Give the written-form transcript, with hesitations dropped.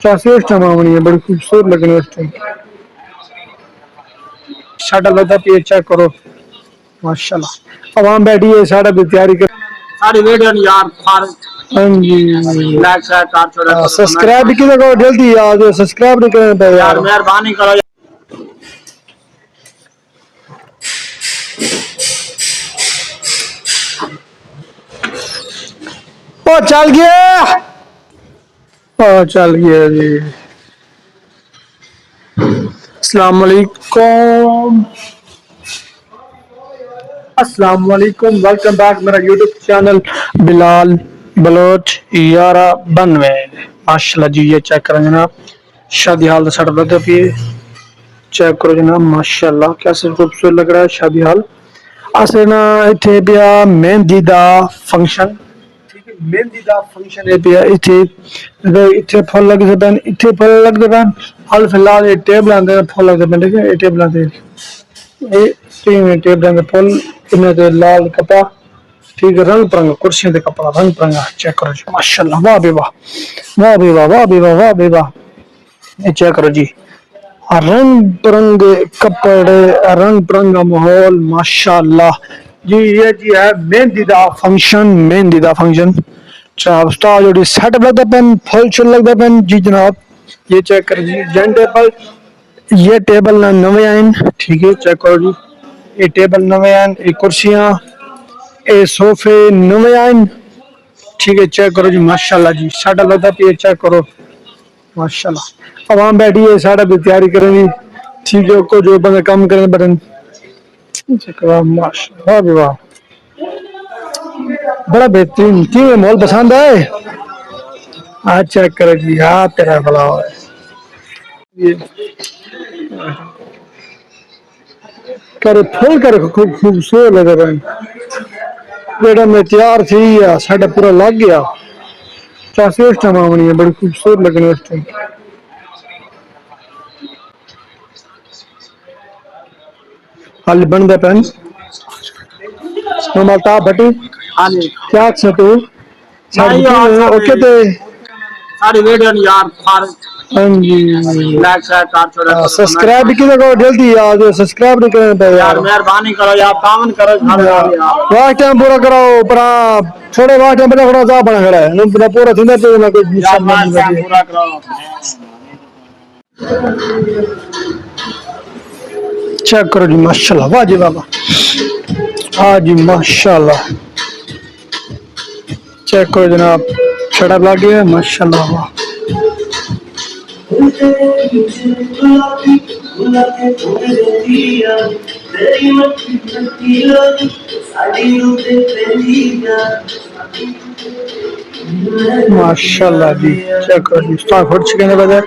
चासी उस टाइम आनी है बड़ी खूबसूरत लगनी उस टाइम साढ़ा लगता पे चेक करो माशाल्लाह आवाम बैठी है साढ़ा भी तैयारी कर सारी वीडियो यार हाँ जी लाइक शेयर कर छोड़ा करो सब्सक्राइब भी किया करो जल्दी यार सब्सक्राइब नहीं करना पे यार यार मेहरबानी करो ओ चल गया ओ चल गया जी अस्सलाम वालेकुम अस्सलाम वालेकुम वेलकम बैक मेरा यूट्यूब चैनल बिलाल बलोच 1192 माशाल्लाह जी ये चेक करें जनाब शादी हाल का सट लगा पे चेक करो जनाब माशाल्लाह कैसे खूबसूरत लग रहा है शादी हाल असल ना इथे पिया मेहंदी दा फंक्शन ठीक है मेहंदी दा फंक्शन है पिया इथे फुल लगदे पैन इथे फुल लगदे पैन हाल फिलहाल ये टेबल आंदे फुल लगदे पैन ठीक है ये टेबल आंदे ये तीन टेबल आंदे फुल इनमें ते लाल कपड़ा ठीक है रंग बिरंगा कुर्सियों के कपड़ा रंग बिरंगा चेक करो जी माशाल्लाह वाह बे वाह वाह बे वाह वाह बे वाह वाह बे वाह ये चेक करो जी रंग बिरंगे कपड़े रंग बिरंगा माहौल माशाल्लाह जी ये जी है मेहंदी दा फंक्शन जनाब उस्ताद जोड़ी सेट लगता पेन फुल शुल लगता पेन जी जनाब ये चेक कर जी जेंट टेबल ये टेबल ना नवे आइन ठीक है चेक करो जी ये टेबल नवे आइन ये कुर्सियां ये सोफे नवे आइन ठीक है चेक करो जी माशाल्लाह जी साढ़ा लगता पे चेक करो माशाल्लाह आवाम बैठी है साढ़ा भी तैयारी करेंगी ठीक है को जो बंदे काम करें बटन माशाल्लाह वाह बे वाह बड़ा बेहतरीन ठीक है मॉल पसंद है आज चेक करो जी हाँ तेरा भला हो ये करे फुल करे खूब खूबसूरत लगे भाई बेटा मैं तैयार थी या साढ़ा पूरा लग गया चासी उस टाइम आनी है बड़ी खूबसूरत लगनी उस टाइम हाल बनता पैन माता भटी हाँ जी क्या से तू नहीं यार ओके ते सारी वीडियो यार हाँ जी लाइक शेयर कर छोड़ा करो सब्सक्राइब भी किया करो जल्दी यार सब्सक्राइब नहीं करना पे यार यार मेहरबानी करो यार तामन करो यार वाह टाइम पूरा करो पर थोड़े वाह टाइम पहले थोड़ा सा बना खड़ा है ना पूरा थी ना तो ना कोई यार समझ नहीं लगी पूरा करो चेक करो जी माशाल्लाह वाह जी बाबा हाँ जी माशाल्लाह चेक करो जनाब छड़ा लग गया माशाल्लाह वाह माशाल्लाह जी चेक करो जी स्टार फुट चिकन बजा